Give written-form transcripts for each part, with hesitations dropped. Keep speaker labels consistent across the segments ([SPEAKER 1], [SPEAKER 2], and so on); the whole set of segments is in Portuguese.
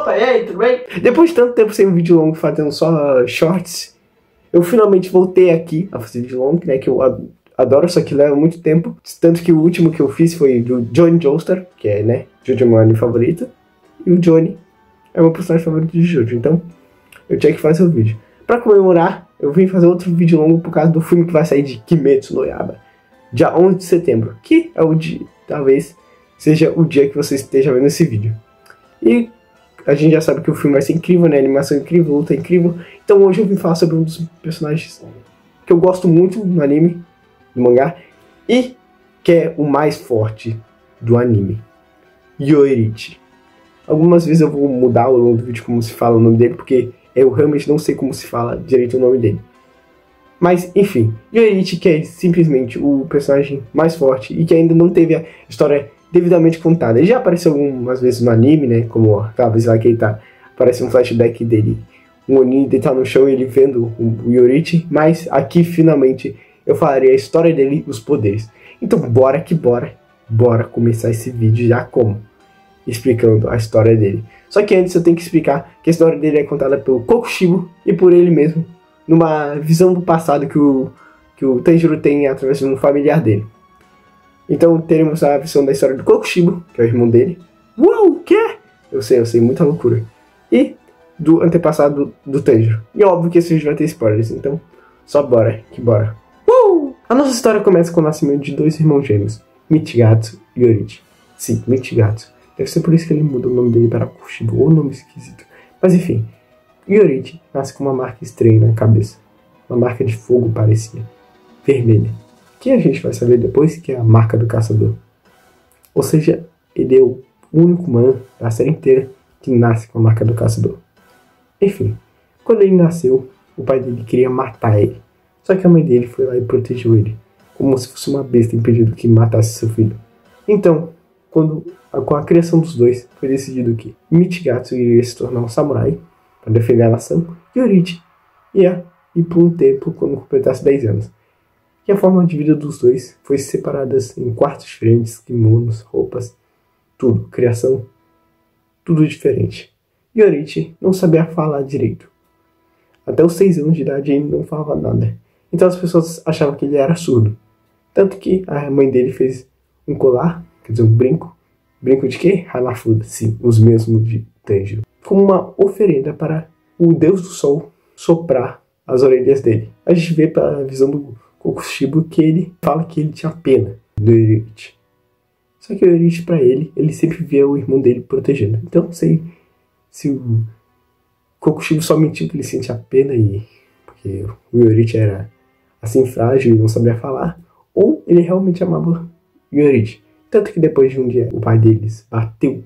[SPEAKER 1] Opa, e aí, tudo bem? Depois de tanto tempo sem um vídeo longo fazendo só shorts, eu finalmente voltei aqui a fazer vídeo longo, né, que eu adoro, só que leva muito tempo. Tanto que o último que eu fiz foi do Johnny Joestar, que é, né, Jojo é meu anime favorito. E o Johnny é meu personagem favorito de Jojo, então eu tinha que fazer o vídeo. Pra comemorar, eu vim fazer outro vídeo longo por causa do filme que vai sair de Kimetsu no Yaiba, dia 11 de setembro, que é o dia, talvez seja o dia que você esteja vendo esse vídeo. E a gente já sabe que o filme vai ser incrível, né? A animação é incrível, a luta é incrível. Então hoje eu vim falar sobre um dos personagens que eu gosto muito no anime, do mangá, e que é o mais forte do anime, Yoruichi. Algumas vezes eu vou mudar ao longo do vídeo como se fala o nome dele, porque eu realmente não sei como se fala direito o nome dele. Mas, enfim, Yoruichi, que é simplesmente o personagem mais forte e que ainda não teve a história devidamente contada. Ele já apareceu algumas vezes no anime, né? Como aquela vez lá que ele tá, aparece um flashback dele, um Oni deitado no chão e ele vendo o Yoruichi. Mas aqui, finalmente, eu falarei a história dele e os poderes. Então, bora começar esse vídeo já como? Explicando a história dele. Só que antes eu tenho que explicar que a história dele é contada pelo Kokushibo e por ele mesmo, numa visão do passado que o Tanjiro tem através de um familiar dele. Então teremos a versão da história do Kokushibo, que é o irmão dele. Uau, o quê? Eu sei, muita loucura. E do antepassado do Tanjiro. E é óbvio que esse vídeo vai ter spoilers, então só bora. A nossa história começa com o nascimento de dois irmãos gêmeos, Michigatsu e Yoruichi. Sim, Michigatsu. Deve ser por isso que ele muda o nome dele para Kokushibo, ou nome esquisito. Mas enfim, Yoruichi nasce com uma marca estranha na cabeça. Uma marca de fogo, parecia. Vermelha. Que a gente vai saber depois que é a marca do caçador. Ou seja, ele é o único humano da série inteira que nasce com a marca do caçador. Enfim, quando ele nasceu, o pai dele queria matar ele. Só que a mãe dele foi lá e protegeu ele, como se fosse uma besta impedindo que matasse seu filho. Então, com a criação dos dois, foi decidido que Michigatsu iria se tornar um samurai para defender a nação, e Yoruichi ia ir por um tempo quando completasse 10 anos. E a forma de vida dos dois foi separadas em quartos diferentes, kimonos, roupas, tudo, criação, tudo diferente. Yoruichi não sabia falar direito. Até os 6 anos de idade ele não falava nada. Então as pessoas achavam que ele era surdo. Tanto que a mãe dele fez um colar, quer dizer, um brinco. Brinco de quê? Hanafuda, sim, os mesmos de Tanjiro. Como uma oferenda para o deus do sol soprar as orelhas dele. A gente vê pela visão do Kokushibo que ele fala que ele tinha pena do Yoruichi. Só que o Yoruichi, pra ele sempre via o irmão dele protegendo. Então não sei se o Kokushibo só mentiu que ele sentia pena porque o Yoruichi era assim frágil e não sabia falar, ou ele realmente amava o Yoruichi. Tanto que depois de um dia o pai deles bateu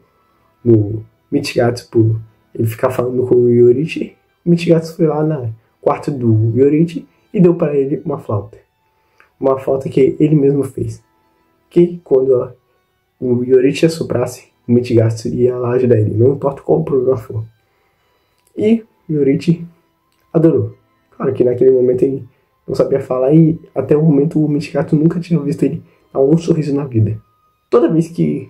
[SPEAKER 1] no Michigatsu por ele ficar falando com o Yoruichi. O Michigatsu foi lá no quarto do Yoruichi e deu para ele uma flauta. Uma flauta que ele mesmo fez. Que quando o Yoruichi assoprasse, o Michigatsu ia lá ajudar ele, não importa qual o problema for. E o Yoruichi adorou. Claro que naquele momento ele não sabia falar e até o momento o Michigatsu nunca tinha visto ele dar um sorriso na vida. Toda vez que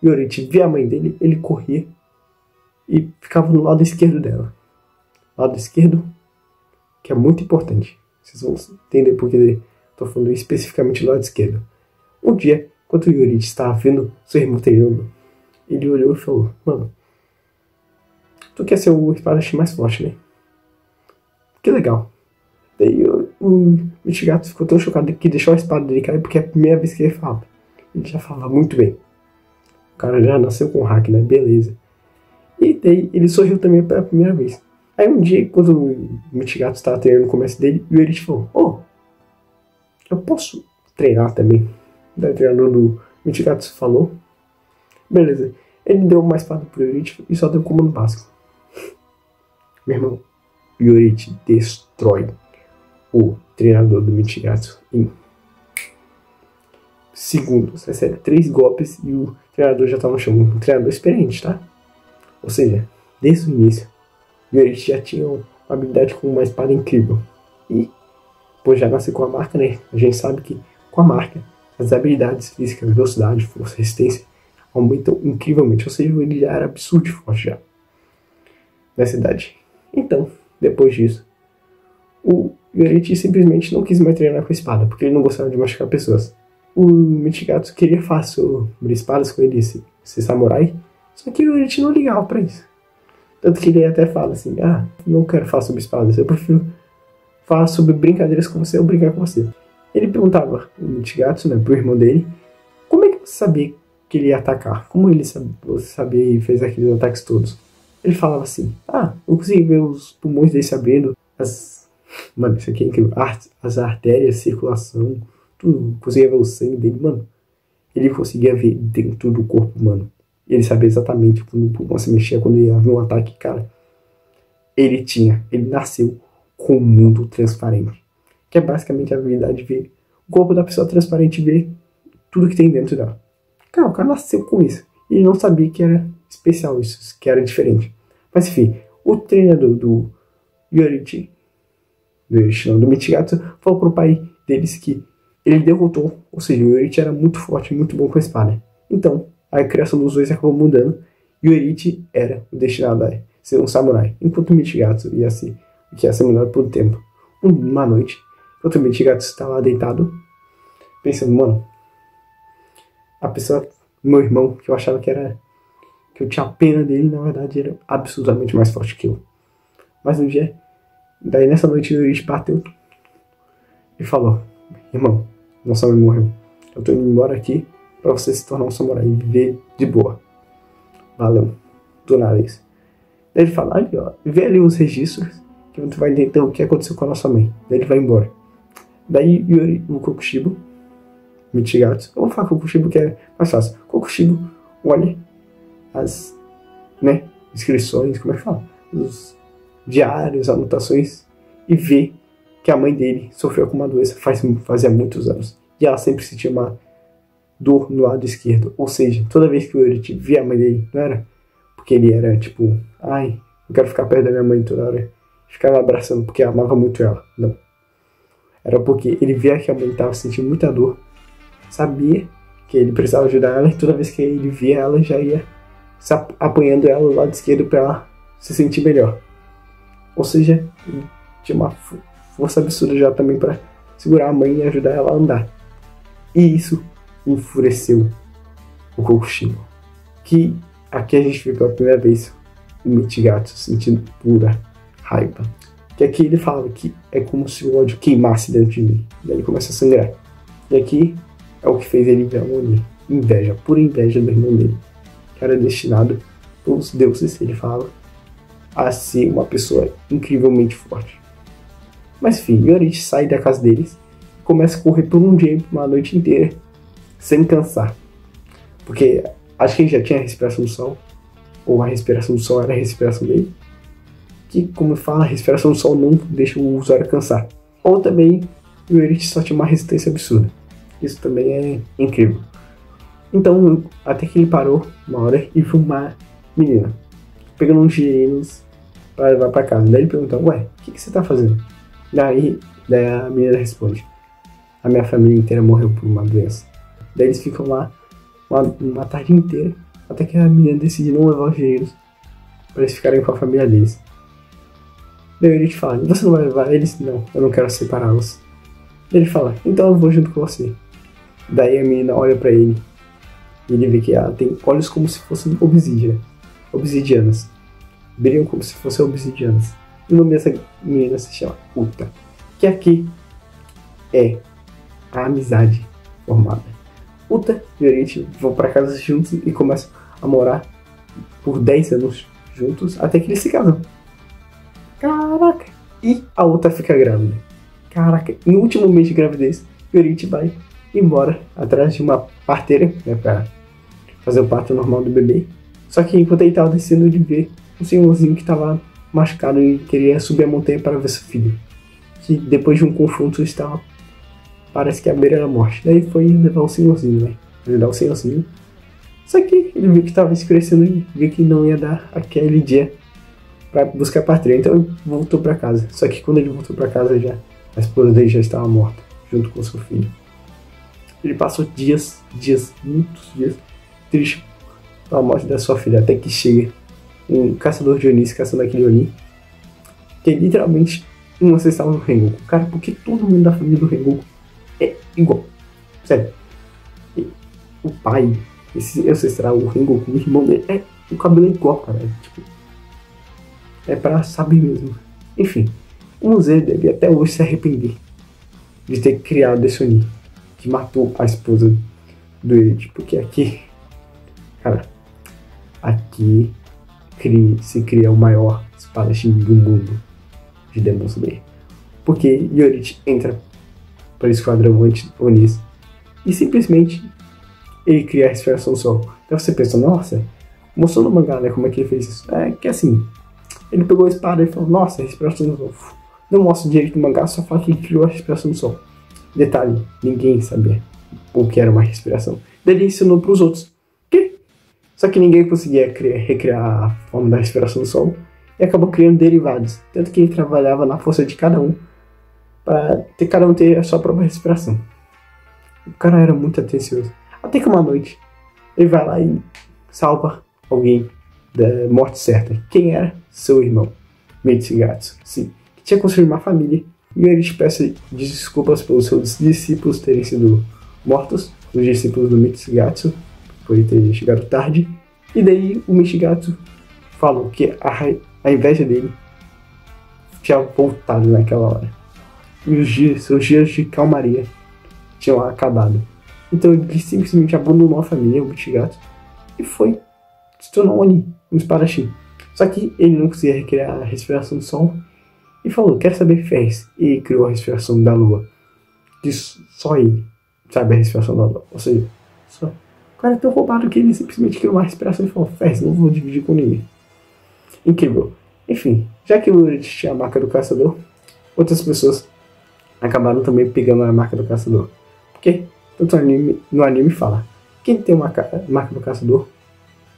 [SPEAKER 1] Yoruichi via a mãe dele, ele corria e ficava no lado esquerdo dela. Lado esquerdo, que é muito importante. Vocês vão entender porque estou falando especificamente do lado esquerdo. Um dia, enquanto o Yoruichi estava vendo seu irmão treinando, ele olhou e falou: "Mano, tu quer ser o espadachim mais forte, né? Que legal." Daí o Michigatsu ficou tão chocado que deixou a espada dele cair porque é a primeira vez que ele falava. Ele já falava muito bem. O cara já nasceu com hack, né? Beleza. E daí ele sorriu também pela primeira vez. Aí um dia, quando o Michigatsu estava treinando no começo dele, o Yoruichi falou: "Oh, eu posso treinar também?" Daí o treinador do Michigatsu falou: "Beleza." Ele deu uma espada pro Yoruichi e só deu comando básico. Meu irmão, o Yoruichi destrói o treinador do Michigatsu em segundos. É sério, 3 golpes e o treinador já tá no chão. Um treinador experiente, tá? Ou seja, desde o início, o Yoruichi já tinha uma habilidade com uma espada incrível. E, pois já nasceu com a marca, né? A gente sabe que com a marca, as habilidades físicas, velocidade, força, resistência aumentam incrivelmente. Ou seja, ele já era absurdo de forte já. na cidade. Então, depois disso, o Yorichi simplesmente não quis mais treinar com espada, porque ele não gostava de machucar pessoas. O Michigatsu queria falar sobre espadas com ele, ser samurai, só que o Yorichi não ligava pra isso. Tanto que ele até fala assim, não quero falar sobre espadas, eu prefiro falar sobre brincadeiras com você ou brincar com você. Ele perguntava, o Michigatsu, né, pro irmão dele, como é que você sabia que ele ia atacar? Como ele sabia e fez aqueles ataques todos? Ele falava assim, eu consegui ver os pulmões dele se abrindo, mano, isso aqui é incrível, as artérias, circulação, tudo, conseguia ver o sangue dele, mano. Ele conseguia ver dentro do corpo humano. Ele sabia exatamente quando o pulmão se mexia, quando ia haver um ataque, cara. Ele nasceu com o mundo transparente, que é basicamente a habilidade de ver o corpo da pessoa transparente e ver tudo que tem dentro dela. Cara, o cara nasceu com isso. Ele não sabia que era especial isso, que era diferente. Mas enfim, o treinador do Yorichi, do Michigatsu, falou pro pai deles que ele derrotou, ou seja, o Yorichi era muito forte, muito bom com a espada. Então, a criação dos dois acabou mudando, e o Yorichi era o destinado a ser um samurai, enquanto o Michigatsu ia ser mudado por um tempo. Uma noite, enquanto o Michigatsu estava lá deitado, pensando, mano, a pessoa, meu irmão, que eu achava que eu tinha pena dele, na verdade era absurdamente mais forte que eu. Mas um dia, daí nessa noite o Yorichi bateu e falou, irmão, nossa mãe morreu, eu tô indo embora aqui pra você se tornar um samurai e viver de boa. Valeu, do nariz. Daí ele fala, vê ali os registros, que tu vai entender o que aconteceu com a nossa mãe. Daí ele vai embora. Daí o Kokushibo, Michigatsu, eu vou falar Kokushibo que é mais fácil. Kokushibo olha as inscrições, como é que fala? Os diários, anotações, e vê que a mãe dele sofreu com uma doença fazia muitos anos. E ela sempre sentia uma dor no lado esquerdo. Ou seja, toda vez que o Yorichi via a mãe dele, não era porque ele era tipo, eu quero ficar perto da minha mãe toda hora, ficava abraçando porque amava muito ela. Não. Era porque ele via que a mãe estava sentindo muita dor, sabia que ele precisava ajudar ela, e toda vez que ele via ela, já ia apanhando ela do lado esquerdo para ela se sentir melhor. Ou seja, ele tinha uma força absurda já também para segurar a mãe e ajudar ela a andar. E isso enfureceu o Kokushibo, que aqui a gente vê pela primeira vez o Michigatsu sentindo pura raiva. Que aqui ele falava que é como se o ódio queimasse dentro de mim. Daí ele começa a sangrar. E aqui é o que fez ele ver a Oni. Inveja, pura inveja do irmão dele, que era destinado pelos deuses, ele fala, a ser uma pessoa incrivelmente forte. Mas enfim, Yorichi sai da casa deles e começa a correr por um dia, uma noite inteira, sem cansar. Porque acho que ele já tinha a respiração do sol, ou a respiração do sol era a respiração dele, que, como fala, a respiração do sol não deixa o usuário cansar. Ou também o Yorichi só tinha uma resistência absurda. Isso também é incrível. Então, até que ele parou uma hora e viu uma menina pegando uns dinheiros para levar para casa. Daí ele perguntou, o que você tá fazendo? Daí a menina responde, a minha família inteira morreu por uma doença. Daí eles ficam lá uma tarde inteira, até que a menina decide não levar os dinheiros para eles ficarem com a família deles. Daí ele fala, você não vai levar eles? Não, eu não quero separá-los. Daí ele fala, então eu vou junto com você. Daí a menina olha para ele e ele vê que ela tem olhos como se fossem obsidianas. Brilham como se fossem obsidianas. O nome dessa menina se chama Uta, que aqui é a amizade formada. Uta e Yorichi vão para casa juntos e começam a morar por 10 anos juntos até que eles se casam. Caraca! E a Uta fica grávida. Caraca, no último mês de gravidez, Yorichi vai embora atrás de uma parteira, para fazer o parto normal do bebê. Só que enquanto ele estava descendo, ele vê um senhorzinho que estava machucado e queria subir a montanha para ver seu filho, que depois de um confronto estava, parece que à beira da morte. Daí foi levar o senhorzinho, ajudar o senhorzinho. Só que ele viu que estava escurecendo e viu que não ia dar aquele dia para buscar a parteira, então ele voltou para casa. Só que quando ele voltou para casa, a esposa dele já estava morta, junto com seu filho. Ele passou muitos dias, triste pela morte da sua filha, até que chega um caçador de Onis caçando aquele Oni, que é literalmente um ancestral do Rengoku. Cara, porque todo mundo da família do Rengoku é igual. Sério. O pai, esse ancestral, o Rengoku, o irmão dele, o cabelo é igual, cara. Tipo, é pra saber mesmo. Enfim, o museu deve até hoje se arrepender de ter criado esse Oni, que matou a esposa do Eren. Porque aqui, cara, aqui se cria o maior espadachim do mundo de Demon Slayer. Porque Yoruichi entra para o esquadrão anti-Onis e simplesmente ele cria a respiração do sol. Então você pensa, nossa, mostrou no mangá, né, como é que ele fez isso? É que assim, ele pegou a espada e falou, nossa, a respiração do sol. Não mostra direito no mangá, só fala que ele criou a respiração do sol. Detalhe, ninguém sabia o que era uma respiração. Daí ele ensinou para os outros. Que? Só que ninguém conseguia recriar a forma da respiração do sol e acabou criando derivados. Tanto que ele trabalhava na força de cada um para cada um ter a sua própria respiração. O cara era muito atencioso. Até que uma noite ele vai lá e salva alguém da morte certa. Quem era? Seu irmão, Mitsugatsu. Sim, que tinha construído uma família. E ele te peça desculpas pelos seus discípulos terem sido mortos. Os discípulos do Mitsugatsu, por ele ter chegado tarde. E daí o Mitsugatsu falou que a inveja dele tinha voltado naquela hora. E seus dias de calmaria tinham acabado. Então ele simplesmente abandonou a família, o Mitsugatsu, e se tornou um Oni, um espadachim. Só que ele não conseguia recriar a respiração do sol e falou, quer saber o que fez? E criou a respiração da lua. Diz só ele sabe a respiração da lua. Ou seja, o cara é tão roubado que ele simplesmente criou uma respiração e falou, fez, não vou dividir com ninguém. Incrível. Enfim, já que o Yoruichi tinha a marca do caçador, outras pessoas acabaram também pegando a marca do caçador. Porque tanto no anime fala, quem tem uma marca do caçador,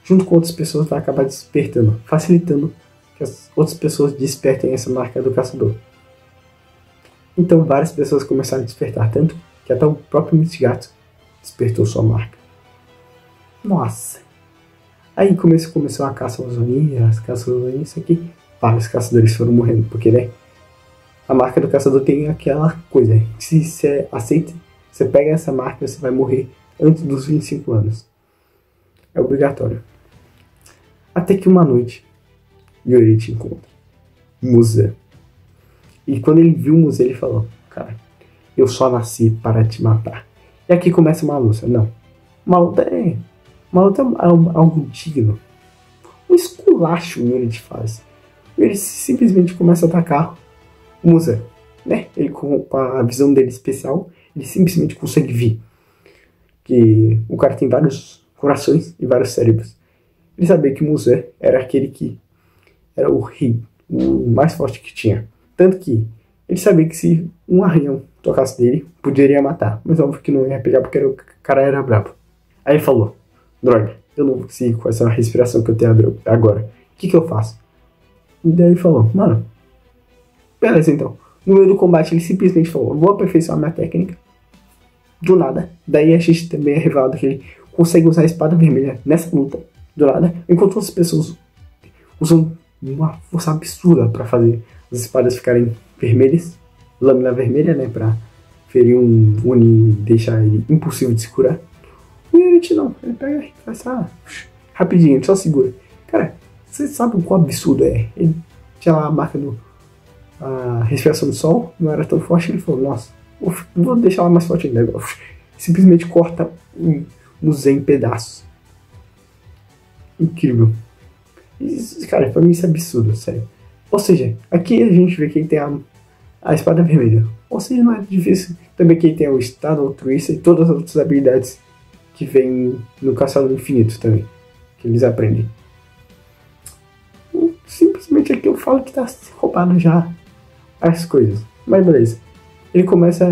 [SPEAKER 1] junto com outras pessoas vai acabar despertando, facilitando que as outras pessoas despertem essa marca do caçador. Então várias pessoas começaram a despertar, tanto que até o próprio Mitsugatsu despertou sua marca. Nossa! Aí começou a caça aos Oni, as caças aos Oni, isso aqui, vários caçadores foram morrendo, porque né, a marca do caçador tem aquela coisa, se você aceita, você pega essa marca, você vai morrer antes dos 25 anos. É obrigatório. Até que uma noite, Yoruichi encontra Muzan. E quando ele viu o Muzan, ele falou, cara, eu só nasci para te matar. E aqui começa uma luta. Não. Uma luta é algo digno. Um esculacho o Yoruichi faz. Ele simplesmente começa a atacar o Muzan. Né? Ele, com a visão dele especial, ele simplesmente consegue ver que o cara tem vários corações e vários cérebros. Ele sabia que o Muzan era aquele que era o rei, o mais forte que tinha. Tanto que ele sabia que se um arranhão tocasse dele, poderia matar. Mas óbvio que não ia pegar porque o cara era brabo. Aí ele falou, droga, eu não consigo com essa respiração que eu tenho agora. O que eu faço? E daí ele falou, mano, beleza então. No meio do combate ele simplesmente falou, vou aperfeiçoar minha técnica. Do nada. Daí a gente também é revelado que ele consegue usar a espada vermelha nessa luta. Do nada. Enquanto outras pessoas usam uma força absurda para fazer as espadas ficarem vermelhas. Lâmina vermelha, né? Pra ferir um Oni e deixar ele impossível de se curar. E a gente não. Ele pega e faz rapidinho, ele só segura. Cara, você sabe o quão absurdo é? Ele tinha lá a marca a respiração do sol, não era tão forte, ele falou, nossa, vou deixar ela mais forte ainda. Simplesmente corta o Muzan em pedaços. Incrível. Isso, cara, pra mim isso é absurdo, sério. Ou seja, aqui a gente vê que ele tem a espada vermelha. Ou seja, não é difícil também que ele tem o estado altruísta e todas as outras habilidades que vem no Castelo do Infinito também, que eles aprendem. Simplesmente aqui eu falo que tá roubado já as coisas. Mas beleza. Ele começa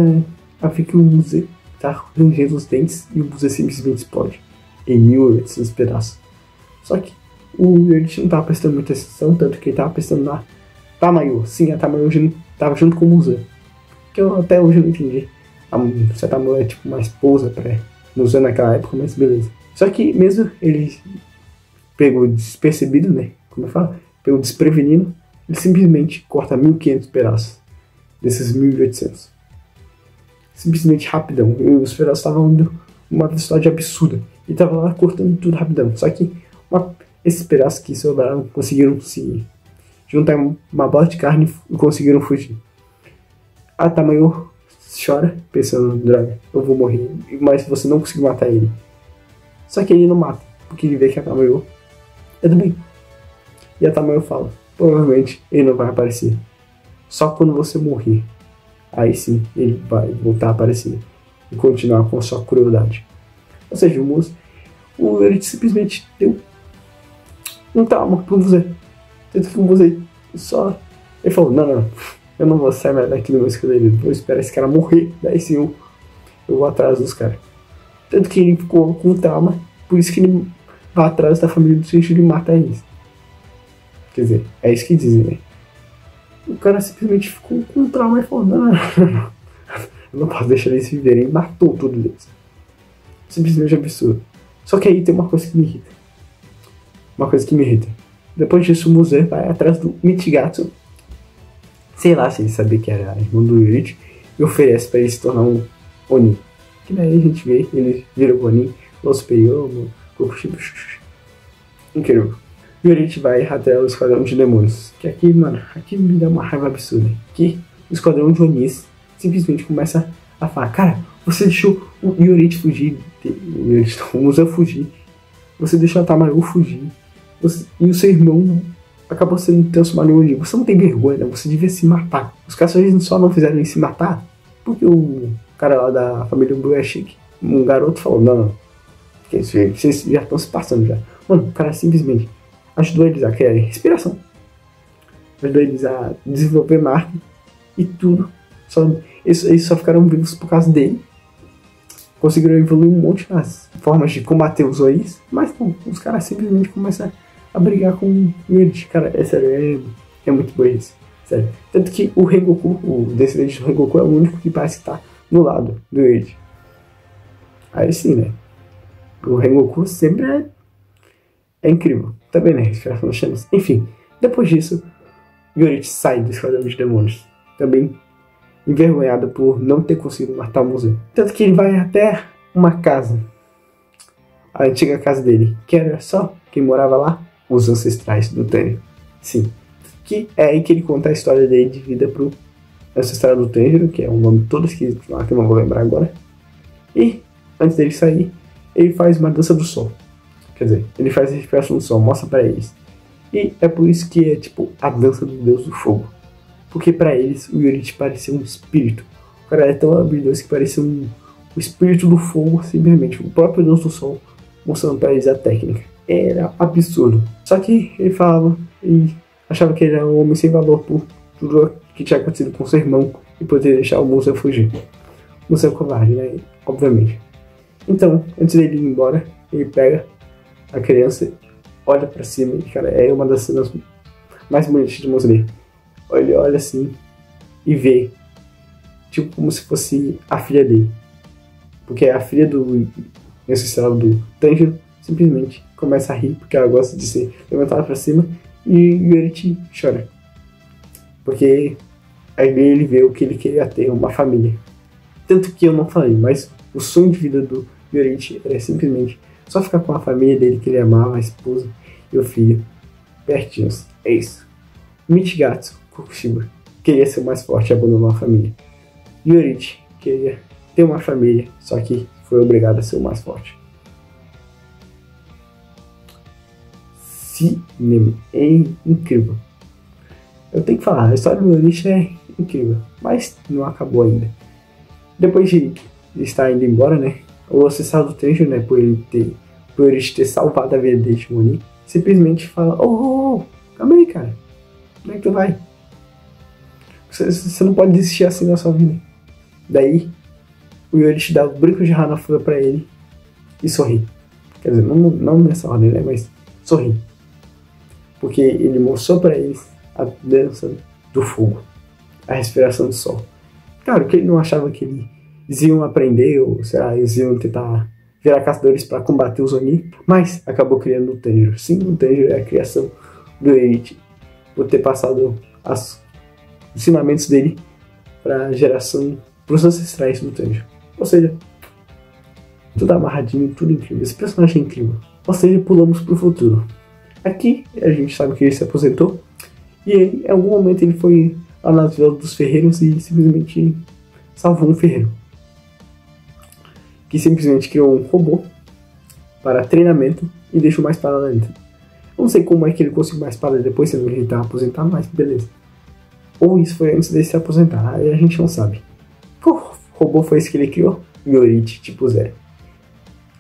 [SPEAKER 1] a ver que o Muzan tá rangendo os dentes e o Muzan simplesmente explode em 1800 pedaços. Só que o Yoruichi não tava prestando muita atenção, tanto que ele tava prestando na Tamayo. Sim, a Tamayo tava junto com o Muzan. Que eu até hoje não entendi. Se a Tamayo é tipo uma esposa pra Muzan naquela época, mas beleza. Só que mesmo ele pegou despercebido, né? como eu falo, pelo desprevenido, ele simplesmente corta 1.500 pedaços desses 1.800. Simplesmente rapidão. E os pedaços estavam indo uma velocidade absurda. E tava lá cortando tudo rapidão. Só que esses pedaços que sobraram conseguiram se juntar uma bola de carne e conseguiram fugir. A Tamayo chora, pensando, droga, eu vou morrer, mas você não conseguiu matar ele. Só que ele não mata, porque ele vê que a Tamayo é do bem. E a Tamayo fala, provavelmente ele não vai aparecer. Só quando você morrer, aí sim ele vai voltar a aparecer e continuar com a sua crueldade. Ou seja, o Yoruichi simplesmente deu um trauma pro Muzan. Tanto que o Muzan só... Ele falou, não, eu não vou sair mais daqui do meu esconderijo, vou esperar esse cara morrer, daí sim eu vou atrás dos caras. Tanto que ele ficou com trauma, por isso que ele vai atrás da família do Senju e mata eles. Quer dizer, é isso que dizem, né? O cara simplesmente ficou com trauma e falou, não, eu não posso deixar eles viverem, e matou todos eles. Simplesmente absurdo. Só que aí tem uma coisa que me irrita. Depois disso, o Muzan vai atrás do Michigatsu. Sei lá se ele sabia que era irmão do Yoruichi. E oferece pra ele se tornar um Oni. Que daí a gente vê, ele vira o Oni, o superior, o Kokushibo. Incrível. O Yoruichi vai até o Esquadrão de Demônios. Que aqui, mano, aqui me dá uma raiva absurda. Que o Esquadrão de Onis simplesmente começa a falar, cara, você deixou o Yoruichi fugir, o Muzan fugir, você deixou a Tamayo fugir, e o seu irmão acabou sendo transformado em Oni. Você não tem vergonha, né? Você devia se matar. Os caras só não fizeram ele se matar porque o cara lá da família Blue é chique. Um garoto falou, não, vocês já estão se passando já. Mano, o cara simplesmente ajudou eles a criar respiração, ajudou eles a desenvolver marca e tudo. Eles só ficaram vivos por causa dele. Conseguiram evoluir um monte nas formas de combater os Onis, mas não, os caras simplesmente começam a brigar com eles. Cara, é sério, é muito bom isso. Sério. Tanto que o Rengoku, o descendente do Rengoku, é o único que parece que tá no lado do Yoruichi. Aí sim, né? O Rengoku sempre é incrível. Também, né? Respiração das chamas. Enfim, depois disso, Yoruichi sai do Esquadrão de Demônios. Também envergonhado por não ter conseguido matar o Muzan. Tanto que ele vai até uma casa, a antiga casa dele, que era só quem morava lá, os ancestrais do Tanjiro. Sim, que é aí que ele conta a história dele de vida pro ancestral do Tanjiro, que é um nome todo esquisito lá, que eu não vou lembrar agora. E, antes dele sair, ele faz uma dança do sol. Quer dizer, ele faz a respiração do sol, mostra pra eles. E é por isso que é tipo a dança do deus do fogo. Porque pra eles o Yoruichi parecia um espírito. O cara é tão habilidoso que parecia o espírito do fogo, simplesmente. O próprio deus do sol mostrando pra eles a técnica. Era absurdo. Só que ele falava e achava que ele era um homem sem valor por tudo que tinha acontecido com seu irmão e poder deixar o Muzan fugir. O Muzan é covarde, né? Obviamente. Então, antes dele ir embora, ele pega a criança, olha pra cima e, cara, é uma das cenas mais bonitas de mostrar. Ele olha assim e vê, tipo, como se fosse a filha dele. Porque a filha do ancestral do Tanjiro simplesmente começa a rir, porque ela gosta de ser levantada pra cima, e o Yoruichi chora. Porque aí ele vê o que ele queria ter, uma família. Tanto que eu não falei, mas o sonho de vida do Yoruichi era simplesmente só ficar com a família dele que ele amava, a esposa e o filho, pertinhos. É isso. Michigatsu Kokushibo queria ser o mais forte e abandonou a família. Yoruichi queria ter uma família, só que foi obrigado a ser o mais forte. Cinema é incrível. Eu tenho que falar, a história do Yoruichi é incrível, mas não acabou ainda. Depois de estar indo embora, né, o ancestral do Tanjiro, né, por Yoruichi ter salvado a vida dele de Oni, simplesmente fala, calma aí, cara, como é que tu vai? Você não pode desistir assim na sua vida. Daí, o Yoruichi dá o brinco de Hanafuda pra ele e sorri. Quer dizer, não nessa ordem, né, mas sorri. Porque ele mostrou pra eles a dança do fogo, a respiração do sol. Claro que ele não achava que eles iam aprender, ou sei lá, eles iam tentar virar caçadores para combater os Oni, mas acabou criando o Tanjiro. Sim, o Tanjiro é a criação do Yoichi por ter passado os ensinamentos dele para a geração, para os ancestrais do Tanjiro. Ou seja, tudo amarradinho, tudo incrível. Esse personagem é incrível. Ou seja, pulamos pro futuro. Aqui a gente sabe que ele se aposentou e ele, em algum momento ele foi lá nas vilas dos ferreiros e simplesmente salvou um ferreiro, que simplesmente criou um robô para treinamento e deixou uma espada lá dentro. Eu não sei como é que ele conseguiu uma espada depois, sendo que ele estava aposentado, mas beleza. Ou isso foi antes dele se aposentar, aí a gente não sabe. Qual robô foi esse que ele criou? Yoichi tipo 0.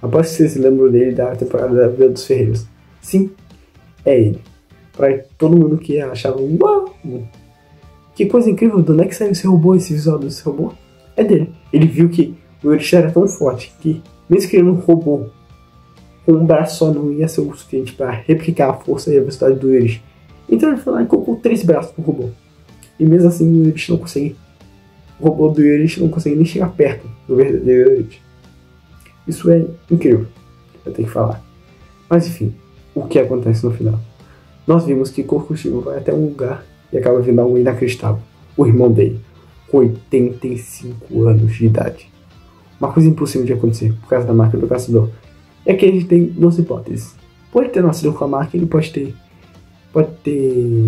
[SPEAKER 1] Aposto que vocês se lembram dele da temporada da Vila dos Ferreiros. Sim, é ele. Pra todo mundo que achava, uau, que coisa incrível, de onde é que saiu esse robô, esse visual desse robô? É dele. Ele viu que o Yoichi era tão forte que, mesmo criando um robô com um braço só, não ia ser o suficiente para replicar a força e a velocidade do Yoichi. Então ele foi lá e colocou 3 braços no robô. E mesmo assim o Yoichi não consegue. O robô do Yoichi não consegue nem chegar perto do verdadeiro Yoichi. Isso é incrível, eu tenho que falar. Mas enfim, o que acontece no final? Nós vimos que Kokushibo vai até um lugar e acaba vendo algo inacreditável. O irmão dele, com 85 anos de idade. Uma coisa impossível de acontecer por causa da marca do caçador. E aqui a gente tem 2 hipóteses. Pode ter nascido com a marca, ele pode ter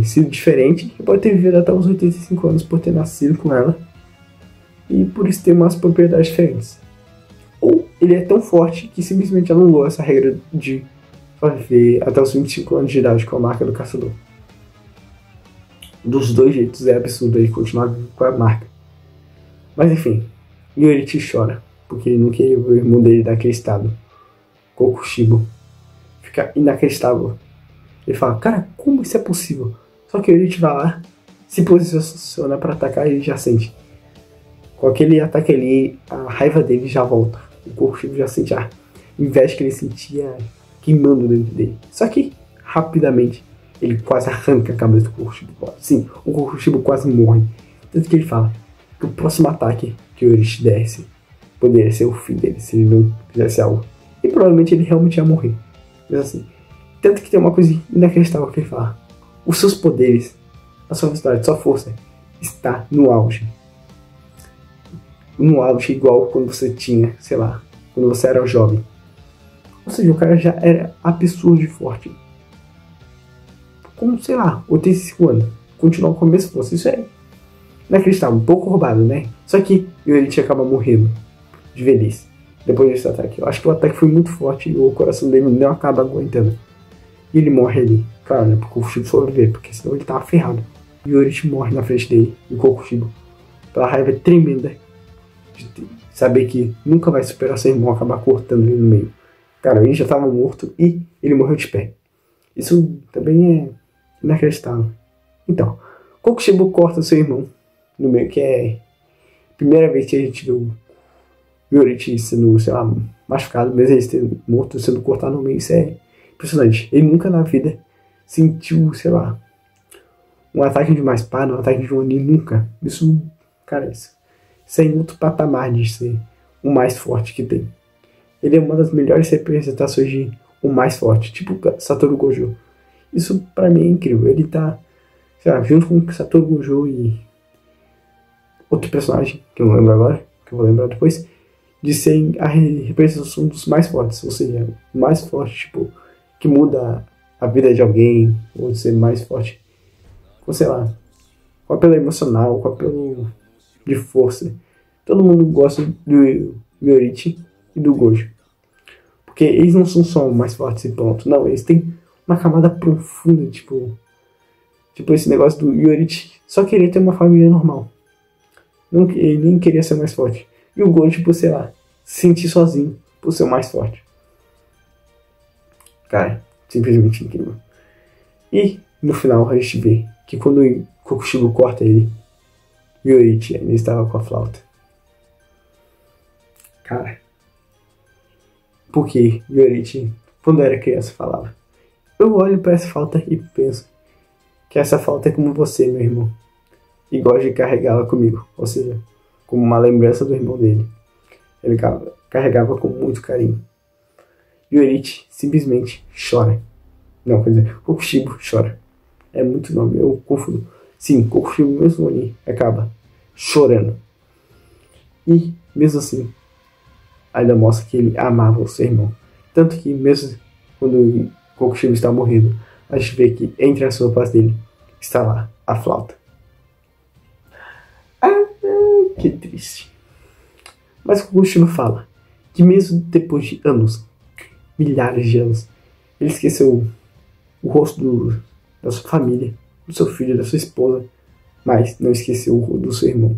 [SPEAKER 1] sido diferente, e pode ter vivido até os 85 anos por ter nascido com ela. E por isso ter umas propriedades diferentes. Ou ele é tão forte que simplesmente anulou essa regra de viver até os 25 anos de idade com a marca do caçador. Dos 2 jeitos é absurdo ele continuar vivo com a marca. Mas enfim, Yoichi chora, porque ele não queria ver o irmão dele daquele estado. Kokushibo fica inacreditável. Ele fala, cara, como isso é possível? Só que Yoichi vai lá, se posiciona para atacar e ele já sente. Com aquele ataque ali, a raiva dele já volta. O Kokushibo já sente a inveja que ele sentia queimando dentro dele. Só que, rapidamente, ele quase arranca a cabeça do Kokushibo. Sim, o Kokushibo quase morre. Tanto que ele fala que o próximo ataque que o Yoichi desse poderia ser o fim dele, se ele não fizesse algo. E provavelmente ele realmente ia morrer. Mas assim, tanto que tem uma coisa inacreditável que ele fala. Os seus poderes, a sua velocidade, a sua força está no auge. No auge igual quando você tinha, sei lá, quando você era jovem. Ou seja, o cara já era absurdo de forte. Com, sei lá, 85 anos. Continuar com a mesma força. Isso é inacreditável, um pouco roubado, né? Só que Yoichi acaba morrendo de velhice depois desse ataque. Eu acho que o ataque foi muito forte e o coração dele não acaba aguentando. E ele morre ali. Claro, né? Porque o Kokushibo sobreviver, porque senão ele tava ferrado. E o Yoichi morre na frente dele. E o Kokushibo, pela raiva tremenda de saber que nunca vai superar seu irmão, acabar cortando ele no meio. Cara, ele já estava morto e ele morreu de pé. Isso também é inacreditável. Então, Kokushibo corta seu irmão no meio, que é a primeira vez que a gente viu o Yoichi sendo, sei lá, machucado, mesmo ele ter morto, sendo cortado no meio. Isso é impressionante. Ele nunca na vida sentiu, sei lá, um ataque de uma espada, um ataque de um Oni, nunca. Isso, cara, isso é em outro patamar de ser o mais forte que tem. Ele é uma das melhores representações de o mais forte, tipo Satoru Gojo. Isso pra mim é incrível. Ele tá, sei lá, junto com Satoru Gojo e outro personagem, que eu não lembro agora, que eu vou lembrar depois, de ser a representação dos mais fortes. Ou seja, o mais forte, tipo, que muda a vida de alguém, ou de ser mais forte, com, sei lá, com apelo emocional, com apelo de força. Todo mundo gosta do Yoichi e do Gojo. Porque eles não são só mais fortes e pronto. Não, eles têm uma camada profunda, tipo esse negócio do Yoichi só queria ter uma família normal. Não, ele nem queria ser mais forte. E o Gojo, tipo, sei lá, se sentir sozinho por ser o mais forte. Cara, simplesmente incrível. E no final a gente vê que quando o Kokushibo corta ele, Yoichi ainda estava com a flauta. Cara, porque Yoichi, quando eu era criança, falava: eu olho para essa flauta e penso que essa flauta é como você, meu irmão, e gosto de carregá-la comigo, ou seja, como uma lembrança do irmão dele. Ele carregava com muito carinho. Yoichi simplesmente chora. Não, quer dizer, Kokushibo chora. É muito nome, eu confundo. Sim, Kokushibo mesmo ali acaba chorando. E, mesmo assim, ainda mostra que ele amava o seu irmão. Tanto que, mesmo quando Kokushibo está morrendo, a gente vê que entre as roupas dele está lá a flauta. Que triste. Mas Kokushibo fala que mesmo depois de anos, milhares de anos, ele esqueceu o rosto da sua família, do seu filho, da sua esposa, mas não esqueceu o rosto do seu irmão,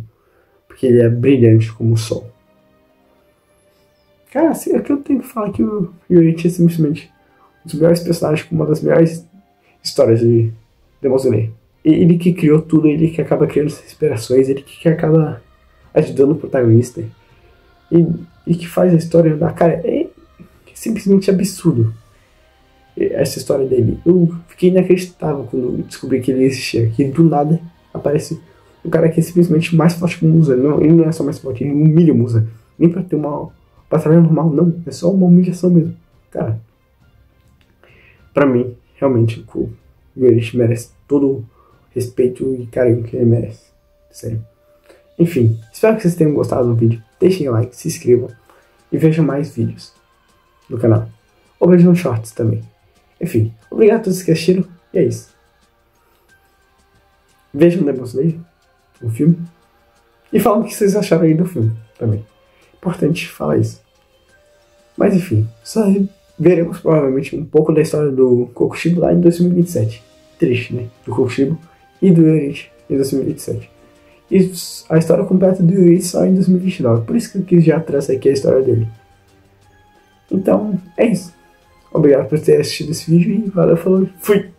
[SPEAKER 1] porque ele é brilhante como o sol. Cara, assim, é que eu tenho que falar que o Yoichi é simplesmente um dos melhores personagens, com uma das melhores histórias de Demon Slayer. Ele que criou tudo, ele que acaba criando essas inspirações, ele que acaba ajudando o protagonista. E que faz a história andar. Cara, é simplesmente absurdo essa história dele. Eu fiquei inacreditável quando descobri que ele existia. Que do nada aparece um cara que é simplesmente mais forte que o Musa. Não, ele não é só mais forte, ele humilha o Musa. Nem pra ter uma batalha normal, não. É só uma humilhação mesmo. Cara, pra mim, realmente, o Yoichi merece todo o respeito e carinho que ele merece. Sério. Enfim, espero que vocês tenham gostado do vídeo. Deixem o like, se inscrevam e vejam mais vídeos no canal. Ou vejam shorts também. Enfim, obrigado a todos que assistiram e é isso. Vejam Demon Slayer, o filme, e falam o que vocês acharam aí do filme também. Importante falar isso. Mas enfim, só veremos provavelmente um pouco da história do Kokushibo lá em 2027. Triste, né? Do Kokushibo e do Yoichi em 2027. E a história completa do Yoichi só em 2029. Por isso que eu quis já trazer aqui a história dele. Então, é isso. Obrigado por ter assistido esse vídeo e valeu, falou, fui!